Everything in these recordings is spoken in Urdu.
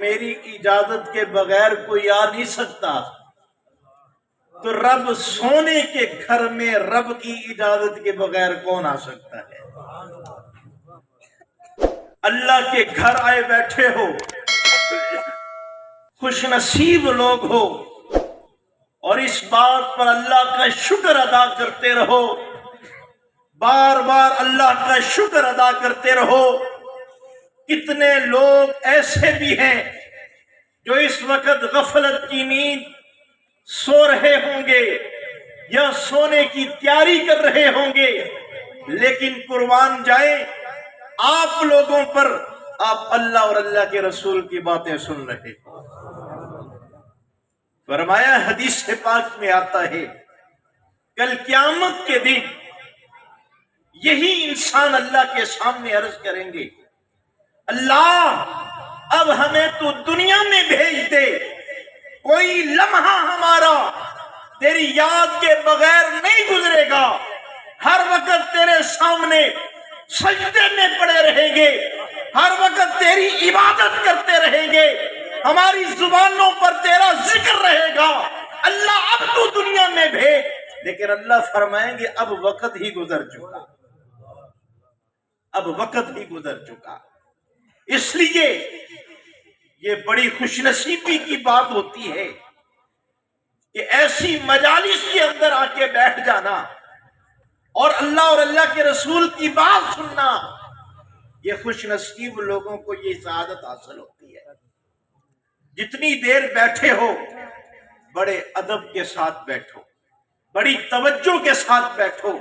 میری اجازت کے بغیر کوئی آ نہیں سکتا، تو رب سونے کے گھر میں رب کی اجازت کے بغیر کون آ سکتا ہے؟ اللہ کے گھر آئے بیٹھے ہو، خوش نصیب لوگ ہو، اور اس بات پر اللہ کا شکر ادا کرتے رہو، بار بار اللہ کا شکر ادا کرتے رہو۔ کتنے لوگ ایسے بھی ہیں جو اس وقت غفلت کی نیند سو رہے ہوں گے یا سونے کی تیاری کر رہے ہوں گے، لیکن قربان جائیں آپ لوگوں پر آپ اللہ اور اللہ کے رسول کی باتیں سن رہے ہیں۔ فرمایا حدیث پاک میں آتا ہے کل قیامت کے دن یہی انسان اللہ کے سامنے عرض کریں گے، اللہ اب ہمیں تو دنیا میں بھیج دے، کوئی لمحہ ہمارا تیری یاد کے بغیر نہیں گزرے گا، ہر وقت تیرے سامنے سجدے میں پڑے رہیں گے، ہر وقت تیری عبادت کرتے رہیں گے، ہماری زبانوں پر تیرا ذکر رہے گا، اللہ اب تو دنیا میں بھیج۔ لیکن اللہ فرمائیں گے اب وقت ہی گزر چکا، اب وقت ہی گزر چکا۔ اس لیے یہ بڑی خوش نصیبی کی بات ہوتی ہے کہ ایسی مجالس کے اندر آ کے بیٹھ جانا اور اللہ اور اللہ کے رسول کی بات سننا، یہ خوش نصیب لوگوں کو یہ سعادت حاصل ہوتی ہے۔ جتنی دیر بیٹھے ہو بڑے ادب کے ساتھ بیٹھو، بڑی توجہ کے ساتھ بیٹھو،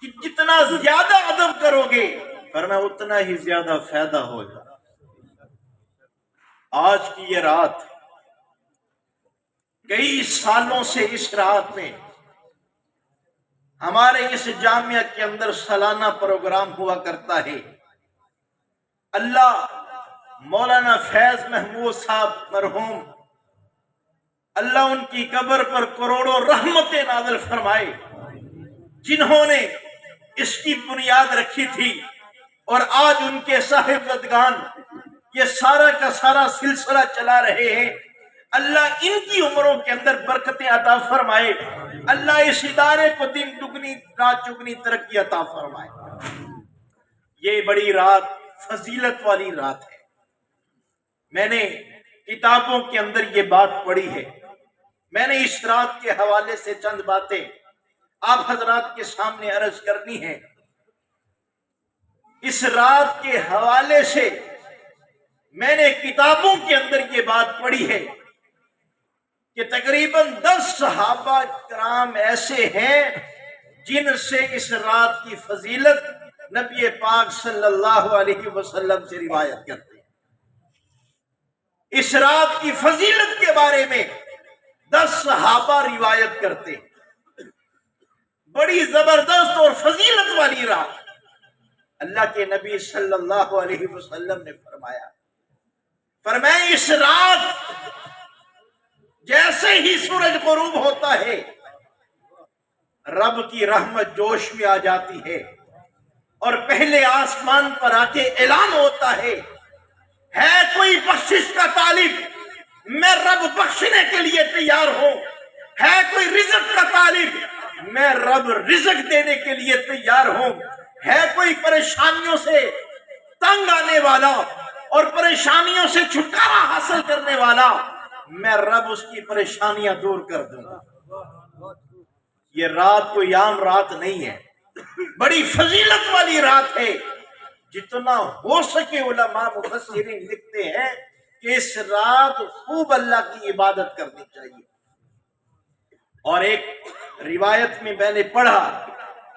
کہ جتنا زیادہ ادب کرو گے فرمایا اتنا ہی زیادہ فائدہ ہوگا۔ آج کی یہ رات کئی سالوں سے اس رات میں ہمارے اس جامعہ کے اندر سالانہ پروگرام ہوا کرتا ہے۔ اللہ مولانا فیض محمود صاحب مرحوم، اللہ ان کی قبر پر کروڑوں رحمتیں نازل فرمائے، جنہوں نے اس کی بنیاد رکھی تھی، اور آج ان کے صاحبزادگان یہ سارا کا سارا سلسلہ چلا رہے ہیں۔ اللہ ان کی عمروں کے اندر برکتیں عطا فرمائے، اللہ اس ادارے کو دن دگنی رات چگنی ترقی عطا فرمائے۔ یہ بڑی رات فضیلت والی رات ہے۔ میں نے کتابوں کے اندر یہ بات پڑھی ہے، میں نے اس رات کے حوالے سے چند باتیں آپ حضرات کے سامنے عرض کرنی ہے۔ اس رات کے حوالے سے میں نے کتابوں کے اندر یہ بات پڑھی ہے کہ تقریباً 10 صحابہ کرام ایسے ہیں جن سے اس رات کی فضیلت نبی پاک صلی اللہ علیہ وسلم سے روایت کرتے ہیں۔ اس رات کی فضیلت کے بارے میں 10 صحابہ روایت کرتے ہیں۔ بڑی زبردست اور فضیلت والی رات، اللہ کے نبی صلی اللہ علیہ وسلم نے فرمایا اس رات جیسے ہی سورج غروب ہوتا ہے رب کی رحمت جوش میں آ جاتی ہے، اور پہلے آسمان پر آ کے اعلان ہوتا ہے کوئی بخشش کا طالب، میں رب بخشنے کے لیے تیار ہوں، ہے کوئی رزق کا طالب، میں رب رزق دینے کے لیے تیار ہوں، ہے کوئی پریشانیوں سے تنگ آنے والا اور پریشانیوں سے چھٹکارا حاصل کرنے والا، میں رب اس کی پریشانیاں دور کر دوں گا۔ یہ رات کوئی عام رات نہیں ہے، بڑی فضیلت والی رات ہے۔ جتنا ہو سکے علماء مفسرین لکھتے ہیں کہ اس رات خوب اللہ کی عبادت کرنی چاہیے۔ اور ایک روایت میں نے پڑھا،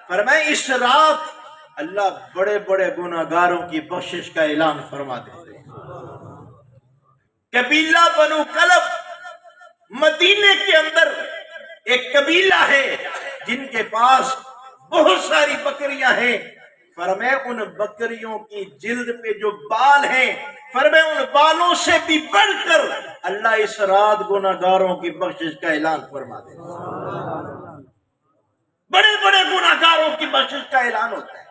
فرمایا اس رات اللہ بڑے بڑے گناہگاروں کی بخشش کا اعلان فرما دیتے ہیں۔ قبیلہ بنو کلب، مدینے کے اندر ایک قبیلہ ہے جن کے پاس بہت ساری بکریاں ہیں، فرمایا ان بکریوں کی جلد پہ جو بال ہیں، فرمایا ان بالوں سے بھی بڑھ کر اللہ اس رات گناہگاروں کی بخشش کا اعلان فرما دیتے ہیں۔ بڑے بڑے گناہگاروں کی بخشش کا اعلان ہوتا ہے،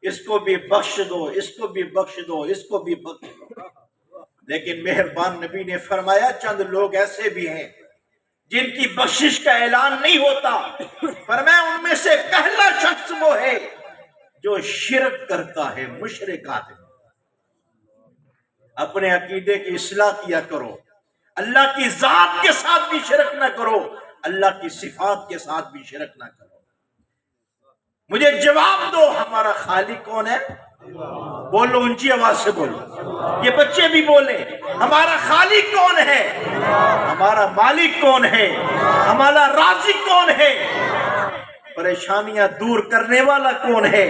اس کو بھی بخش دو، اس کو بھی بخش دو، اس کو بھی بخش دو۔ لیکن مہربان نبی نے فرمایا چند لوگ ایسے بھی ہیں جن کی بخشش کا اعلان نہیں ہوتا. فرمایا ان میں سے پہلا شخص وہ ہے جو شرک کرتا ہے، مشرک آدمی. اپنے عقیدے کی اصلاح کیا کرو، اللہ کی ذات کے ساتھ بھی شرک نہ کرو، اللہ کی صفات کے ساتھ بھی شرک نہ کرو. مجھے جواب دو، ہمارا خالق کون ہے؟ بولو، اونچی آواز سے بولو، یہ بچے بھی بولیں. ہمارا خالق کون ہے؟ ہمارا مالک کون ہے؟ ہمارا رازق کون ہے؟ پریشانیاں دور کرنے والا کون ہے؟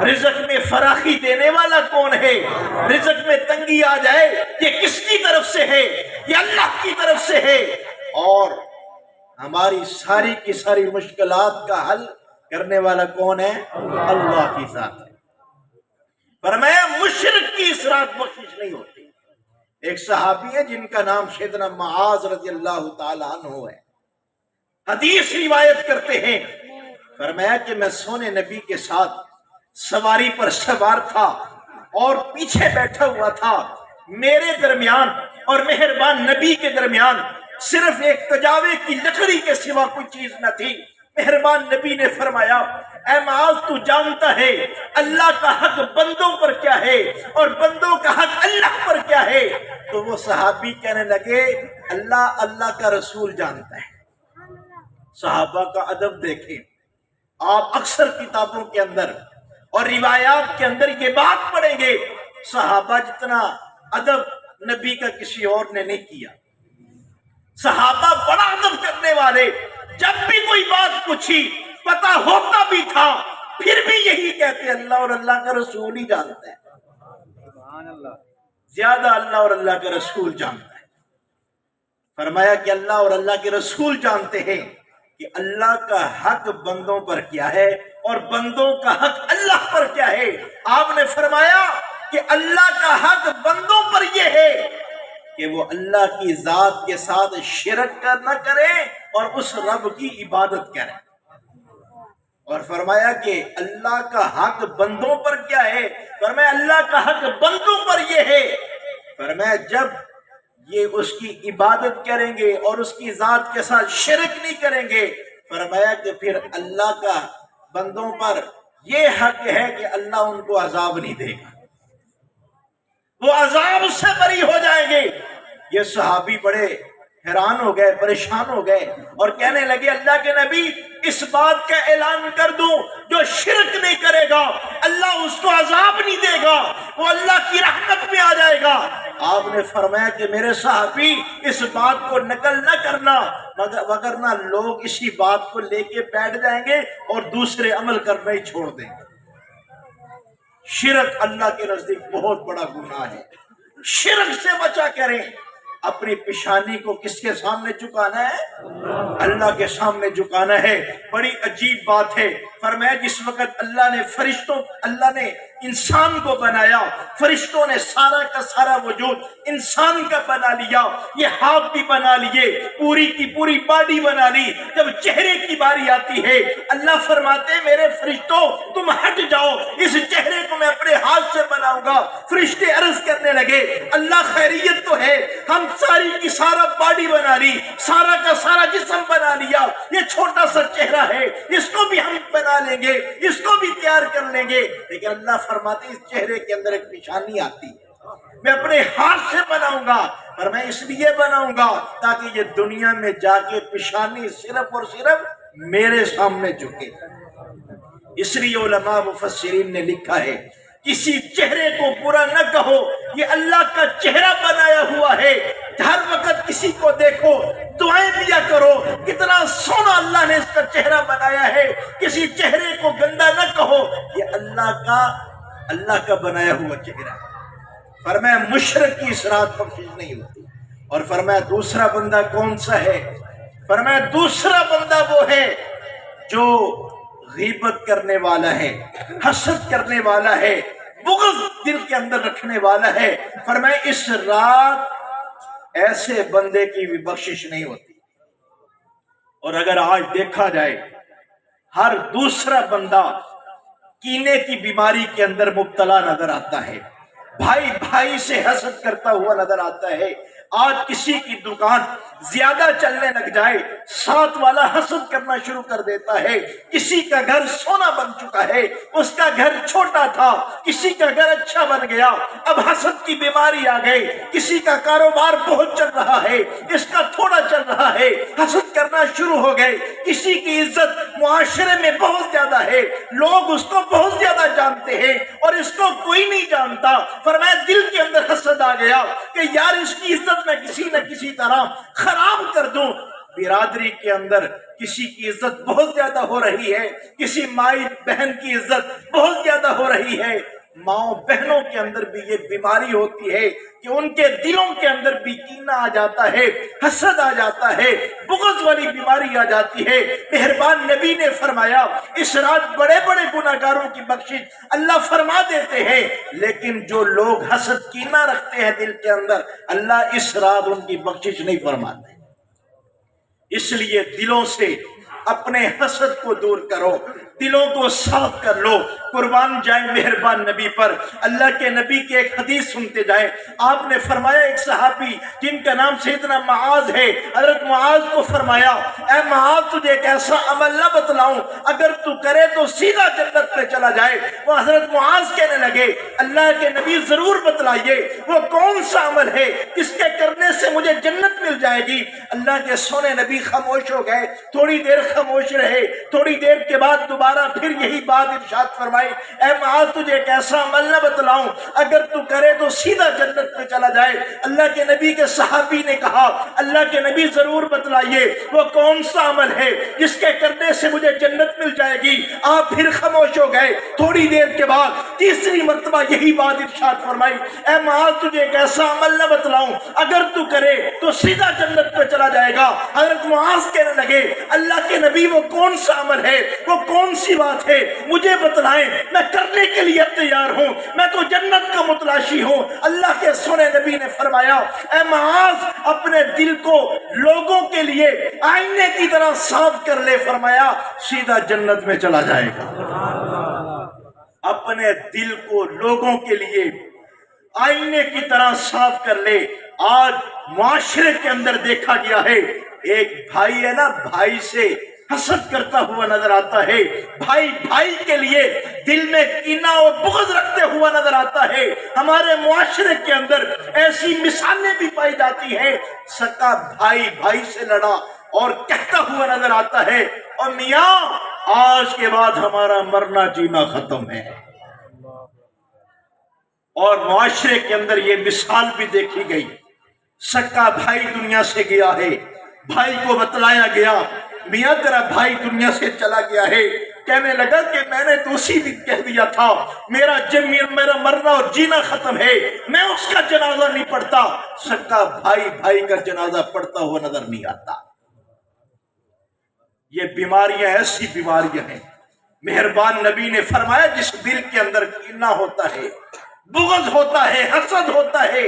رزق میں فراخی دینے والا کون ہے؟ رزق میں تنگی آ جائے یہ کس کی طرف سے ہے؟ یہ اللہ کی طرف سے ہے. اور ہماری ساری کی ساری مشکلات کا حل کرنے والا کون ہے؟ اللہ کی ذات ہے. فرمایا مشرک کی اس رات بخشش نہیں ہوتی. ایک صحابی ہے جن کا نام سیدنا معاذ رضی اللہ تعالی عنہ ہے. حدیث روایت کرتے ہیں، فرمایا کہ میں سونے نبی کے ساتھ سواری پر سوار تھا اور پیچھے بیٹھا ہوا تھا. میرے درمیان اور مہربان نبی کے درمیان صرف ایک کجاوے کی لکڑی کے سوا کوئی چیز نہ تھی. مہربان نبی نے فرمایا اے معاذ تو جانتا ہے اللہ کا حق بندوں پر کیا ہے اور بندوں کا حق اللہ پر کیا ہے؟ تو وہ صحابی کہنے لگے اللہ کا رسول جانتا ہے. صحابہ کا ادب دیکھیں. آپ اکثر کتابوں کے اندر اور روایات کے اندر یہ بات پڑھیں گے، صحابہ جتنا ادب نبی کا کسی اور نے نہیں کیا. صحابہ بڑا ادب کرنے والے، جب بھی کوئی بات پوچھی پتا ہوتا بھی تھا پھر بھی یہی کہتے اللہ اور اللہ کا رسول ہی جانتا ہے. زیادہ اللہ اور اللہ کا رسول جانتا ہے. فرمایا کہ اللہ اور اللہ کے رسول جانتے ہیں کہ اللہ کا حق بندوں پر کیا ہے اور بندوں کا حق اللہ پر کیا ہے. آپ نے فرمایا کہ اللہ کا حق بندوں پر یہ ہے کہ وہ اللہ کی ذات کے ساتھ شرک نہ کرے اور اس رب کی عبادت کرے. اور فرمایا کہ اللہ کا حق بندوں پر کیا ہے؟ فرمایا اللہ کا حق بندوں پر یہ ہے. فرمایا جب یہ اس کی عبادت کریں گے اور اس کی ذات کے ساتھ شرک نہیں کریں گے، فرمایا کہ پھر اللہ کا بندوں پر یہ حق ہے کہ اللہ ان کو عذاب نہیں دے گا، وہ عذاب سے بری ہو جائیں گے. یہ صحابی بڑے حیران ہو گئے، پریشان ہو گئے اور کہنے لگے اللہ کے نبی اس بات کا اعلان کر دوں جو شرک نہیں کرے گا اللہ اس کو عذاب نہیں دے گا، وہ اللہ کی رحمت میں آ جائے گا. آپ نے فرمایا کہ میرے صحابی اس بات کو نقل نہ کرنا وگرنہ لوگ اسی بات کو لے کے بیٹھ جائیں گے اور دوسرے عمل کرنا ہی چھوڑ دیں گے. شرک اللہ کے نزدیک بہت بڑا گناہ ہے. شرک سے بچا کریں. اپنی پیشانی کو کس کے سامنے جھکانا ہے؟ اللہ کے سامنے جھکانا ہے. بڑی عجیب بات ہے. فرمایا جس وقت اللہ نے انسان کو بنایا، فرشتوں نے سارا کا سارا وجود انسان کا بنا لیا، یہ ہاتھ بھی بنا لیے، پوری کی پوری باڈی بنا لی. جب چہرے کی باری آتی ہے اللہ فرماتے ہیں میرے فرشتوں تم ہٹ جاؤ، اس چہرے کو میں اپنے ہاتھ سے بناؤں گا. فرشتے عرض کرنے لگے اللہ خیریت تو ہے، ہم ساری کی سارا باڈی بنا لی، سارا کا سارا جسم بنا لیا، یہ چھوٹا سا چہرہ ہے اس کو بھی ہم بنا لیں گے، اس کو بھی تیار کر لیں گے. لیکن اللہ فرماتے اس چہرے کے اندر ایک نشانی آتی ہے، میں اپنے ہاتھ سے بناؤں گا. اور میں اس لیے بناؤں گا تاکہ یہ دنیا میں جا کے پیشانی صرف اور صرف میرے سامنے جھکے. اس لیے علماء مفسرین نے لکھا ہے کسی چہرے کو برا نہ کہو، یہ اللہ کا چہرہ بنایا ہوا ہے. ہر وقت کسی کو دیکھو دعائیں دیا کرو کتنا سونا اللہ نے اس کا چہرہ بنایا ہے. کسی چہرے کو گندا نہ کہو، یہ اللہ کا بنایا ہوا چہرہ. فرمایا مشرک کی اس رات بخشش نہیں ہوتی. اور فرمایا دوسرا بندہ کون سا ہے؟ فرمایا دوسرا بندہ وہ ہے جو غیبت کرنے والا ہے، حسد کرنے والا ہے، بغض دل کے اندر رکھنے والا ہے. فرمایا اس رات ایسے بندے کی بھی بخشش نہیں ہوتی. اور اگر آج دیکھا جائے ہر دوسرا بندہ کینے کی بیماری کے اندر مبتلا نظر آتا ہے. بھائی بھائی سے حسد کرتا ہوا نظر آتا ہے۔ آج کسی کی دکان زیادہ چلنے لگ جائے، ساتھ والا حسد کرنا شروع کر دیتا ہے۔ کسی کا گھر سونا بن چکا ہے، اس کا گھر چھوٹا تھا، کسی کا گھر اچھا بن گیا، اب حسد کی بیماری آ گئی۔ کسی کا کاروبار بہت چل رہا ہے، اس کا تھوڑا چل رہا ہے، حسد کرنا شروع ہو گئے۔ کسی کی عزت معاشرے میں بہت زیادہ ہے، لوگ اس کو بہت زیادہ جانتے ہیں اور اس کو کوئی نہیں جانتا۔ فرمایا دل کے اندر حسد آ گیا کہ یار اس کی عزت میں کسی نہ کسی طرح خراب کر دوں۔ برادری کے اندر کسی کی عزت بہت زیادہ ہو رہی ہے، کسی مائی بہن کی عزت بہت زیادہ ہو رہی ہے۔ ماؤں بہنوں کے اندر بھی یہ بیماری ہوتی ہے کہ ان کے دلوں کے اندر بھی کینہ آ جاتا ہے، حسد آ جاتا ہے، بغض والی بیماری آ جاتی ہے۔ مہربان نبی نے فرمایا اس رات بڑے بڑے گناہگاروں کی بخشش اللہ فرما دیتے ہیں، لیکن جو لوگ حسد کینہ رکھتے ہیں دل کے اندر، اللہ اس رات ان کی بخشش نہیں فرماتے۔ اس لیے دلوں سے اپنے حسد کو دور کرو، دلوں کو صاف کر لو۔ قربان جائیں مہربان نبی پر، اللہ کے نبی کی ایک حدیث سنتے جائیں۔ آپ نے فرمایا ایک صحابی جن کا نام سیدنا معاذ ہے، حضرت معاذ کو فرمایا اے معاذ تجھے ایک ایسا عمل نہ بتلاؤں اگر تو کرے تو سیدھا جنت میں چلا جائے۔ وہ حضرت معاذ کہنے لگے اللہ کے نبی ضرور بتلائیے وہ کون سا عمل ہے جس کے کرنے سے مجھے جنت مل جائے گی۔ اللہ کے سونے نبی خاموش ہو گئے، تھوڑی دیر خاموش رہے، تھوڑی دیر کے بعد دوبارہ پھر یہی بات ارشاد فرمائی اے معاذ تجھے ایک ایسا عمل نہ بتلاؤں اگر تو کرے تو سیدھا جنت میں چلا جائے۔ اللہ کے نبی کے صحابی نے کہا اللہ کے نبی ضرور بتلائیے وہ کون سا عمل ہے جس کے کرنے سے مجھے جنت مل جائے گی۔ آپ پھر خاموش ہو گئے، تھوڑی دیر کے بعد تیسری مرتبہ یہی بات ارشاد فرمائی اے معاذ تجھے ایک ایسا عمل نہ بتلاؤں اگر تو کرے تو سیدھا جنت میں چلا جائے گا۔ حضرت معاذ کہنے لگے اللہ کے نبی وہ کون سا عمل ہے، وہ کون سی بات ہے مجھے بتلائیں، میں کرنے کے لیے تیار ہوں، میں تو جنت کا متلاشی ہوں۔ اللہ کے سونے نبی نے فرمایا اے معاذ اپنے دل کو لوگوں کے لیے آئینے کی طرح صاف کر لے، فرمایا سیدھا جنت میں چلا جائے گا۔ اپنے دل کو لوگوں کے لیے آئینے کی طرح صاف کر لے۔ آج معاشرے کے اندر دیکھا گیا ہے ایک بھائی ہے نا، بھائی سے حسد کرتا ہوا نظر آتا ہے، بھائی بھائی کے لیے دل میں کینہ اور بغض رکھتے ہوا نظر آتا ہے۔ ہمارے معاشرے کے اندر ایسی مثالیں بھی پائی جاتی ہیں، سکا بھائی بھائی سے لڑا اور کہتا ہوا نظر آتا ہے اور میاں آج کے بعد ہمارا مرنا جینا ختم ہے۔ اور معاشرے کے اندر یہ مثال بھی دیکھی گئی، سکا بھائی دنیا سے گیا ہے، بھائی کو بتلایا گیا میاں تیرا بھائی دنیا سے چلا گیا ہے، کہنے لگا کہ میں نے تو اسی دن کہہ دیا تھا میرا مرنا اور جینا ختم ہے، میں اس کا جنازہ نہیں پڑھتا۔ سکا بھائی بھائی کا جنازہ پڑھتا ہوا نظر نہیں آتا۔ یہ بیماریاں ایسی بیماریاں ہیں، مہربان نبی نے فرمایا جس دل کے اندر کینہ ہوتا ہے، بغض ہوتا ہے، حسد ہوتا ہے،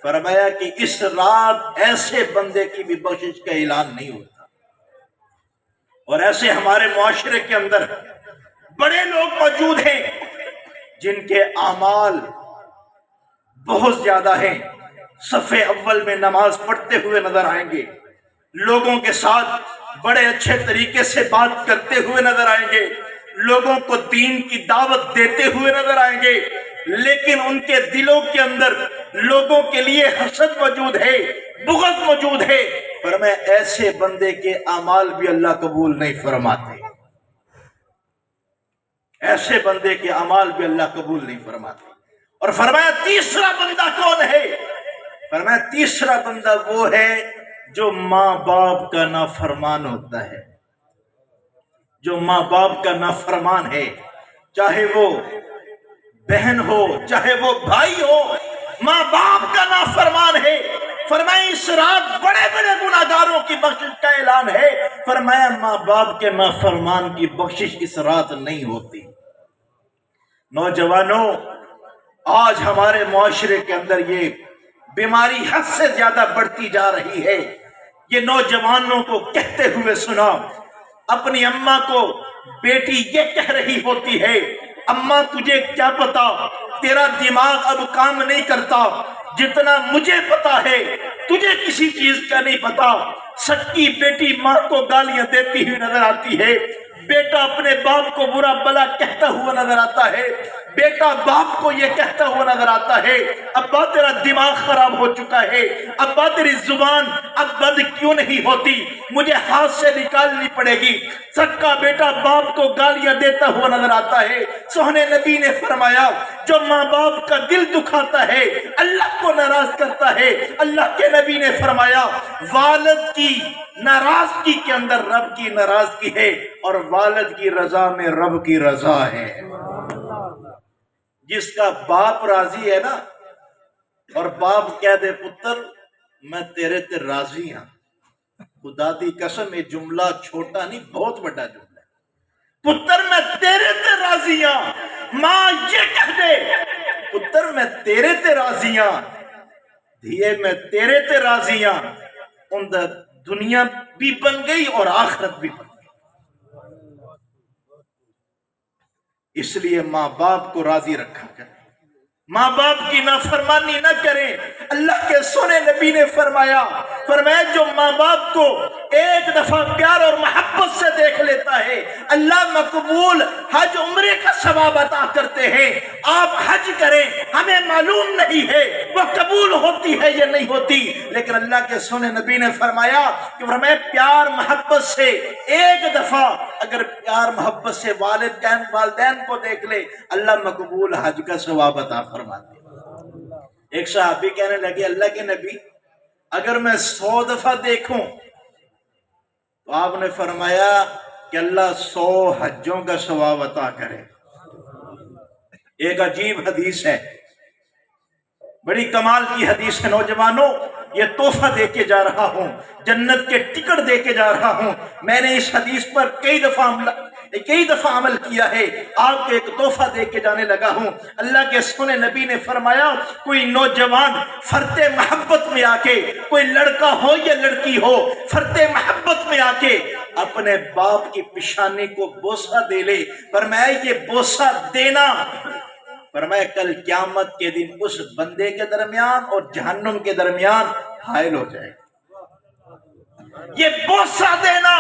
فرمایا کہ اس رات ایسے بندے کی بھی بخشش کا اعلان نہیں ہوتا۔ اور ایسے ہمارے معاشرے کے اندر بڑے لوگ موجود ہیں جن کے اعمال بہت زیادہ ہیں، صف اول میں نماز پڑھتے ہوئے نظر آئیں گے، لوگوں کے ساتھ بڑے اچھے طریقے سے بات کرتے ہوئے نظر آئیں گے، لوگوں کو دین کی دعوت دیتے ہوئے نظر آئیں گے، لیکن ان کے دلوں کے اندر لوگوں کے لیے حسد موجود ہے، بغض موجود ہے۔ فرمایا ایسے بندے کے اعمال بھی اللہ قبول نہیں فرماتے، ایسے بندے کے اعمال بھی اللہ قبول نہیں فرماتے۔ اور فرمایا تیسرا بندہ کون ہے؟ فرمایا تیسرا بندہ وہ ہے جو ماں باپ کا نافرمان ہوتا ہے، جو ماں باپ کا نافرمان ہے، چاہے وہ بہن ہو چاہے وہ بھائی ہو، ماں باپ کا نافرمان ہے۔ فرمایا اس رات بڑے بڑے گناہگاروں کی بخشش کا اعلان ہے، فرمایا ماں باپ کے نافرمان کی بخشش اس رات نہیں ہوتی۔ نوجوانوں آج ہمارے معاشرے کے اندر یہ بیماری حد سے زیادہ بڑھتی جا رہی ہے۔ یہ نوجوانوں کو کہتے ہوئے سنا، اپنی اماں کو بیٹی یہ کہہ رہی ہوتی ہے اماں تجھے کیا پتا تیرا دماغ اب کام نہیں کرتا، جتنا مجھے پتا ہے تجھے کسی چیز کا نہیں پتا۔ سچی بیٹی ماں کو گالیاں دیتی ہوئی نظر آتی ہے، بیٹا اپنے باپ کو برا بلا کہتا ہوا نظر آتا ہے، بیٹا باپ کو یہ کہتا ہوا نظر آتا ہے ابا تیرا دماغ خراب ہو چکا ہے، ابا تیری زبان اب بند کیوں نہیں ہوتی، مجھے ہاتھ سے نکالنی پڑے گی۔ سچا بیٹا باپ کو گالیاں دیتا ہوا نظر آتا ہے۔ سوہنے نبی نے فرمایا جو ماں باپ کا دل دکھاتا ہے اللہ کو ناراض کرتا ہے۔ اللہ کے نبی نے فرمایا والد کی ناراضگی کے اندر رب کی ناراضگی ہے، اور والد کی رضا میں رب کی رضا ہے۔ جس کا باپ راضی ہے نا، اور باپ کہہ دے پتر میں تیرے تے راضی ہاں، خدا دی قسم یہ جملہ چھوٹا نہیں بہت بڑا جملہ ہے۔ پتر میں تیرے تے راضی ہاں، ماں یہ کہہ دے پتر میں تیرے تے راضی ہاں، دھیے میں تیرے تے راضی ہاں، ان دا دنیا بھی بن گئی اور آخرت بھی بن گئی۔ اس لیے ماں باپ کو راضی رکھا کریں، ماں باپ کی نافرمانی نہ کریں۔ اللہ کے سونے نبی نے فرمایا جو ماں باپ کو ایک دفعہ پیار اور محبت سے دیکھ لیتا ہے اللہ مقبول حج عمرے کا ثواب عطا کرتے ہیں۔ آپ حج کریں، ہمیں معلوم نہیں ہے وہ قبول ہوتی ہے یا نہیں ہوتی، لیکن اللہ کے سونے نبی نے فرمایا پیار محبت سے ایک دفعہ اگر پیار محبت سے والدین کو دیکھ لے اللہ مقبول حج کا ثواب عطا فرماتے۔ ایک صحابی کہنے لگے اللہ کے نبی اگر میں 100 دفعہ دیکھوں تو آپ نے فرمایا کہ اللہ 100 حجوں کا ثواب عطا کرے۔ ایک عجیب حدیث ہے، بڑی کمال کی حدیث ہے۔ نوجوانوں یہ تحفہ دے کے جا رہا ہوں، جنت کے ٹکٹ دے کے جا رہا ہوں۔ میں نے اس حدیث پر کئی دفعہ عمل کیا ہے، آپ کو ایک تحفہ دے کے جانے لگا ہوں۔ اللہ کے سونے نبی نے فرمایا کوئی نوجوان فرط محبت میں آ کے، کوئی لڑکا ہو یا لڑکی ہو، فرط محبت میں آ کے اپنے باپ کی پیشانی کو بوسہ دے لے، فرمایا یہ بوسہ دینا فرمایا کل قیامت کے دن اس بندے کے درمیان اور جہنم کے درمیان حائل ہو جائے گا۔ یہ بوسہ دینا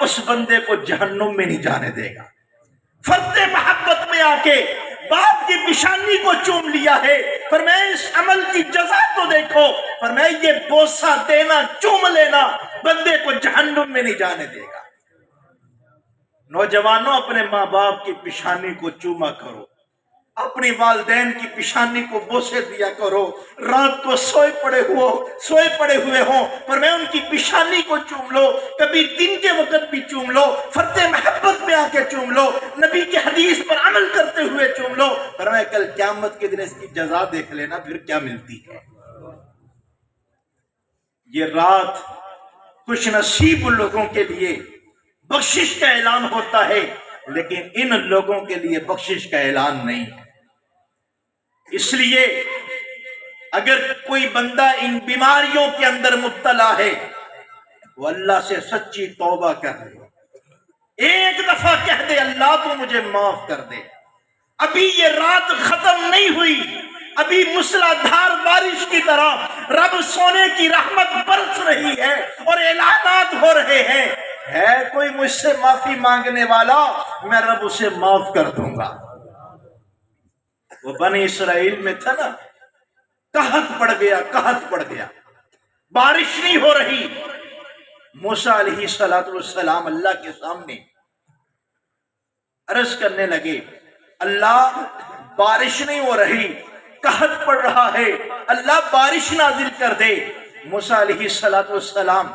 اس بندے کو جہنم میں نہیں جانے دے گا۔ فرط محبت میں آ کے باپ کی پیشانی کو چوم لیا ہے، فرمایا اس عمل کی جزا تو دیکھو، فرمایا یہ بوسہ دینا چوم لینا بندے کو جہنم میں نہیں جانے دے گا۔ نوجوانوں اپنے ماں باپ کی پیشانی کو چوما کرو، اپنی والدین کی پیشانی کو بوسے دیا کرو۔ رات کو سوئے پڑے ہوئے ہوں فرمایا ان کی پیشانی کو چوم لو، کبھی دن کے وقت بھی چوم لو، فرط محبت میں آ کے چوم لو، نبی کی حدیث پر عمل کرتے ہوئے چوم لو، فرمایا کل قیامت کے دن اس کی جزا دیکھ لینا پھر کیا ملتی ہے۔ یہ رات خوش نصیب لوگوں کے لیے بخشش کا اعلان ہوتا ہے، لیکن ان لوگوں کے لیے بخشش کا اعلان نہیں ہے۔ اس لیے اگر کوئی بندہ ان بیماریوں کے اندر مبتلا ہے وہ اللہ سے سچی توبہ کر دے، ایک دفعہ کہہ دے اللہ تو مجھے معاف کر دے، ابھی یہ رات ختم نہیں ہوئی، ابھی موسلادھار بارش کی طرح رب سونے کی رحمت برس رہی ہے اور اعلانات ہو رہے ہیں، ہے کوئی مجھ سے معافی مانگنے والا میں رب اسے معاف کر دوں گا۔ وہ بنی اسرائیل میں تھا نا، قحط پڑ گیا، بارش نہیں ہو رہی، موسیٰ علیہ السلام اللہ کے سامنے عرض کرنے لگے اللہ بارش نہیں ہو رہی، قحط پڑ رہا ہے، اللہ بارش نازل کر دے۔ موسیٰ علیہ السلام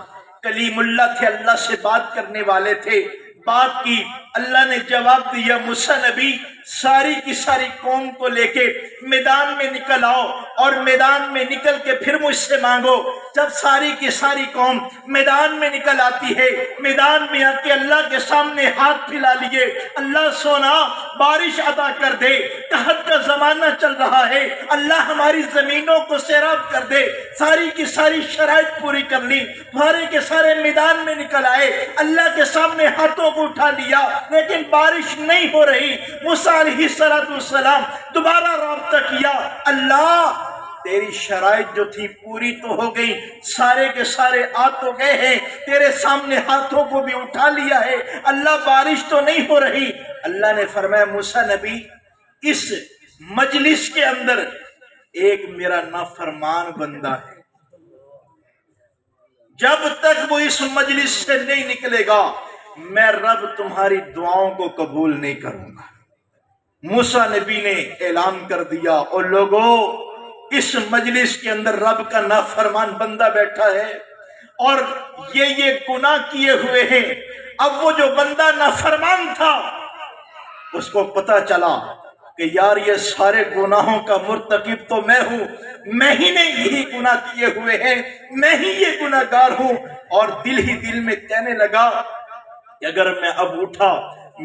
کلیم اللہ تھے، اللہ سے بات کرنے والے تھے، بات کی، اللہ نے جواب دیا موسیٰ نبی ساری کی ساری قوم کو لے کے میدان میں نکل آؤ اور میدان میں نکل کے پھر مجھ سے مانگو۔ جب ساری کی ساری قوم میدان میں نکل آتی ہے، میدان میں آ کے اللہ کے سامنے ہاتھ پھیلا لیے، اللہ سونا بارش عطا کر دے، قحط کا زمانہ چل رہا ہے، اللہ ہماری زمینوں کو سیراب کر دے، ساری کی ساری شرائط پوری کر لی، سارے کے سارے میدان میں نکل آئے، اللہ کے سامنے ہاتھوں کو اٹھا لیا، لیکن بارش نہیں ہو رہی۔ موسیٰ علیہ السلام دوبارہ رابطہ کیا، اللہ تیری شرائط جو تھی پوری تو ہو گئی، سارے کے سارے آ تو گئے ہیں، تیرے سامنے ہاتھوں کو بھی اٹھا لیا ہے، اللہ بارش تو نہیں ہو رہی۔ اللہ نے فرمایا موسیٰ نبی، اس مجلس کے اندر ایک میرا نافرمان بندہ ہے، جب تک وہ اس مجلس سے نہیں نکلے گا میں رب تمہاری دعاؤں کو قبول نہیں کروں گا۔ موسیٰ نبی نے اعلان کر دیا، اور لوگوں اس مجلس کے اندر رب کا نافرمان بندہ بیٹھا ہے اور یہ گناہ کیے ہوئے ہیں۔ اب وہ جو بندہ نافرمان تھا اس کو پتا چلا کہ یار یہ سارے گناہوں کا مرتکب تو میں ہوں، میں ہی نے یہی گناہ کیے ہوئے ہیں، میں ہی یہ گناہگار ہوں، اور دل ہی دل میں کہنے لگا کہ اگر میں اب اٹھا،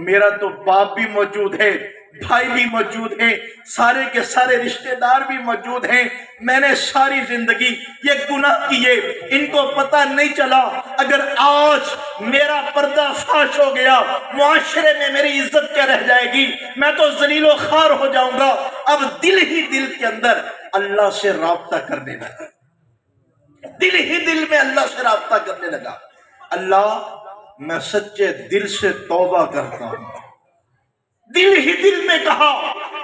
میرا تو باپ بھی موجود ہے، بھائی بھی موجود ہیں، سارے کے سارے رشتہ دار بھی موجود ہیں، میں نے ساری زندگی یہ گناہ کیے، ان کو پتہ نہیں چلا، اگر آج میرا پردہ فاش ہو گیا معاشرے میں میری عزت کیا رہ جائے گی، میں تو ذلیل و خوار ہو جاؤں گا۔ اب دل ہی دل کے اندر اللہ سے رابطہ کرنے لگا، دل ہی دل میں اللہ سے رابطہ کرنے لگا، اللہ میں سچے دل سے توبہ کرتا ہوں۔ دل ہی دل میں کہا،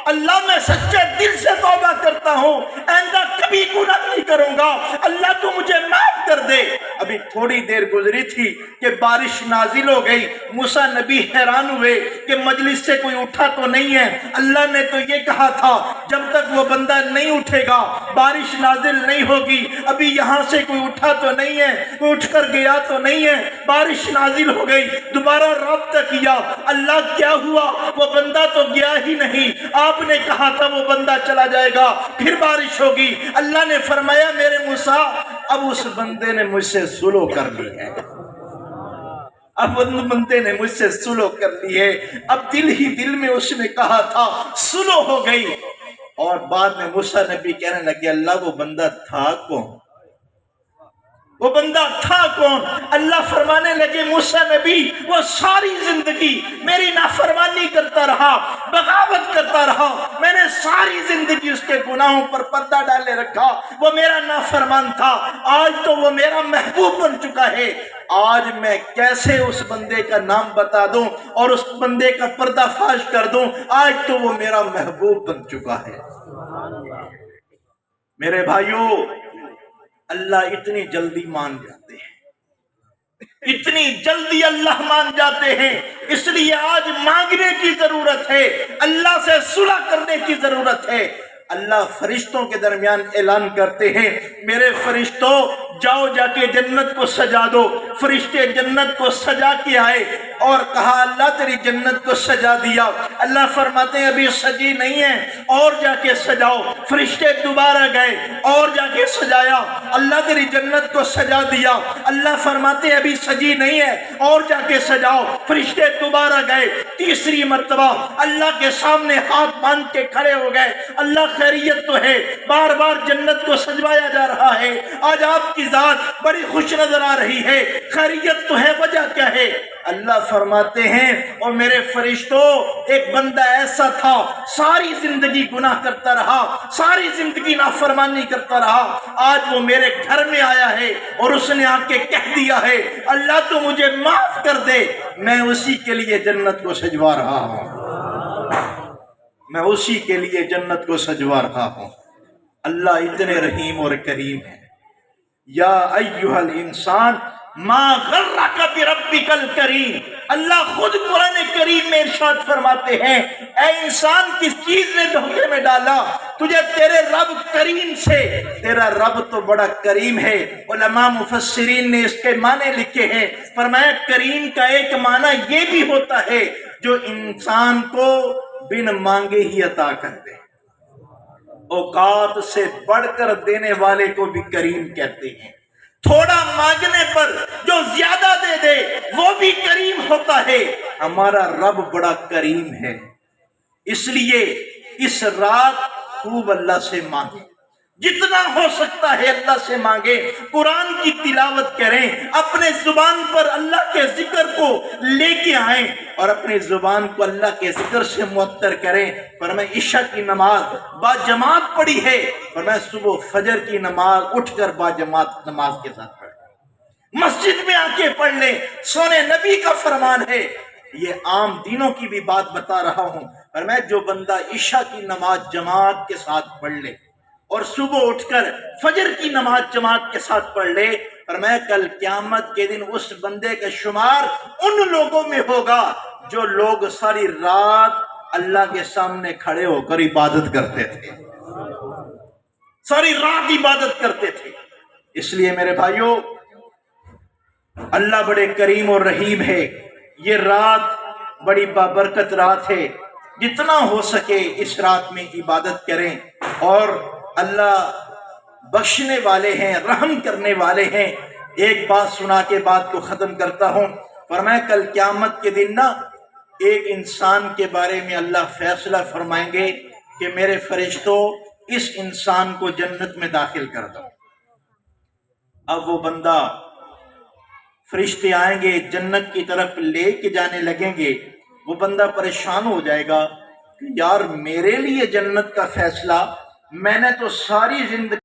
اللہ میں سچے دل سے توبہ کرتا ہوں، آئندہ کبھی گناہ نہیں کروں گا، اللہ تو مجھے معاف کر دے۔ ابھی تھوڑی دیر گزری تھی کہ بارش نازل ہو گئی، موسیٰ نبی حیران ہوئے کہ مجلس سے کوئی اٹھا تو نہیں ہے، اللہ نے تو یہ کہا تھا جب تک وہ بندہ نہیں اٹھے گا بارش نازل نہیں ہوگی، ابھی یہاں سے کوئی اٹھا تو نہیں ہے، کوئی اٹھ کر گیا تو نہیں ہے، بارش نازل ہو گئی، دوبارہ رابطہ کیا، اللہ کیا ہوا؟ وہ بندہ تو گیا ہی نہیں، آپ نے کہا تھا وہ بندہ چلا جائے گا پھر بارش ہوگی۔ اللہ نے فرمایا میرے موسیٰ اب اس بندے نے مجھ سے سلو کر لی ہے، اب ان بندے نے مجھ سے سلو کر لی ہے، اب دل ہی دل میں اس نے کہا تھا سلو ہو گئی۔ اور بعد میں موسیٰ نبی کہنے لگے اللہ وہ بندہ تھا کون؟ وہ بندہ تھا کون؟ اللہ فرمانے لگے موسیٰ نبی وہ ساری زندگی میری نافرمانی کرتا رہا، بغاوت کرتا رہا، میں نے ساری زندگی اس کے گناہوں پر پردہ ڈالے رکھا، وہ میرا نافرمان تھا، آج تو وہ میرا محبوب بن چکا ہے، آج میں کیسے اس بندے کا نام بتا دوں اور اس بندے کا پردہ فاش کر دوں، آج تو وہ میرا محبوب بن چکا ہے۔ میرے بھائیوں، اللہ اتنی جلدی مان جاتے ہیں، اتنی جلدی اللہ مان جاتے ہیں، اس لیے آج مانگنے کی ضرورت ہے، اللہ سے صلح کرنے کی ضرورت ہے۔ اللہ فرشتوں کے درمیان اعلان کرتے ہیں میرے فرشتوں جاؤ جا کے جنت کو سجا دو، فرشتے جنت کو سجا کے آئے اور کہا اللہ تیری جنت کو سجا دیا، اللہ فرماتے ہیں ابھی سجی نہیں ہے اور جا کے سجاؤ، فرشتے دوبارہ گئے اور جا کے سجایا، اللہ تیری جنت کو سجا دیا، اللہ فرماتے ہیں ابھی سجی نہیں ہے اور جا کے سجاؤ، فرشتے دوبارہ گئے، تیسری مرتبہ اللہ کے سامنے ہاتھ باندھ کے کھڑے ہو گئے، اللہ خیریت تو ہے، بار بار جنت کو سجوایا جا رہا ہے، آج آپ کی ذات بڑی خوش نظر آ رہی ہے، خیریت تو ہے، وجہ کیا ہے؟ اللہ فرماتے ہیں اور میرے فرشتوں ایک بندہ ایسا تھا ساری زندگی گناہ کرتا رہا، ساری زندگی نافرمانی کرتا رہا، آج وہ میرے گھر میں آیا ہے اور اس نے آ کے کہہ دیا ہے اللہ تو مجھے معاف کر دے، میں اسی کے لیے جنت کو سجوا رہا ہوں، میں اسی کے لیے جنت کو سجوا رہا ہوں۔ اللہ اتنے رحیم اور کریم ہے۔ یا ایھا الانسان ما غرک بربک الکریم، اللہ خود قرآن کریم میں ارشاد فرماتے ہیں اے انسان کس چیز نے دھوکے میں ڈالا تجھے تیرے رب کریم سے، تیرا رب تو بڑا کریم ہے۔ علماء مفسرین نے اس کے معنی لکھے ہیں، فرمایا کریم کا ایک معنی یہ بھی ہوتا ہے جو انسان کو بن مانگے ہی عطا کر دے، اوقات سے بڑھ کر دینے والے کو بھی کریم کہتے ہیں۔ تھوڑا مانگنے پر جو زیادہ دے دے وہ بھی کریم ہوتا ہے. ہمارا رب بڑا کریم ہے. اس لیے اس رات خوب اللہ سے مانگیں، جتنا ہو سکتا ہے اللہ سے مانگیں، قرآن کی تلاوت کریں، اپنے زبان پر اللہ کے ذکر کو لے کے آئیں اور اپنی زبان کو اللہ کے ذکر سے معطر کریں. فرمایا عشاء کی نماز با جماعت پڑھی ہے، فرمایا صبح فجر کی نماز اٹھ کر با جماعت نماز کے ساتھ پڑھیں، مسجد میں آ کے پڑھ لیں. سونے نبی کا فرمان ہے. یہ عام دینوں کی بھی بات بتا رہا ہوں. فرمایا جو بندہ عشاء کی نماز جماعت کے ساتھ پڑھ لے اور صبح اٹھ کر فجر کی نماز جماعت کے ساتھ پڑھ لے، فرمایا کل قیامت کے دن اس بندے کا شمار ان لوگوں میں ہوگا جو لوگ ساری رات اللہ کے سامنے کھڑے ہو کر عبادت کرتے تھے، ساری رات عبادت کرتے تھے. اس لیے میرے بھائیوں، اللہ بڑے کریم اور رحیم ہے. یہ رات بڑی بابرکت رات ہے. جتنا ہو سکے اس رات میں عبادت کریں، اور اللہ بخشنے والے ہیں، رحم کرنے والے ہیں. ایک بات سنا کے بات کو ختم کرتا ہوں. فرمایا کل قیامت کے دن نا ایک انسان کے بارے میں اللہ فیصلہ فرمائیں گے کہ میرے فرشتوں اس انسان کو جنت میں داخل کر دو. اب وہ بندہ، فرشتے آئیں گے جنت کی طرف لے کے جانے لگیں گے. وہ بندہ پریشان ہو جائے گا کہ یار میرے لیے جنت کا فیصلہ، میں نے تو ساری زندگی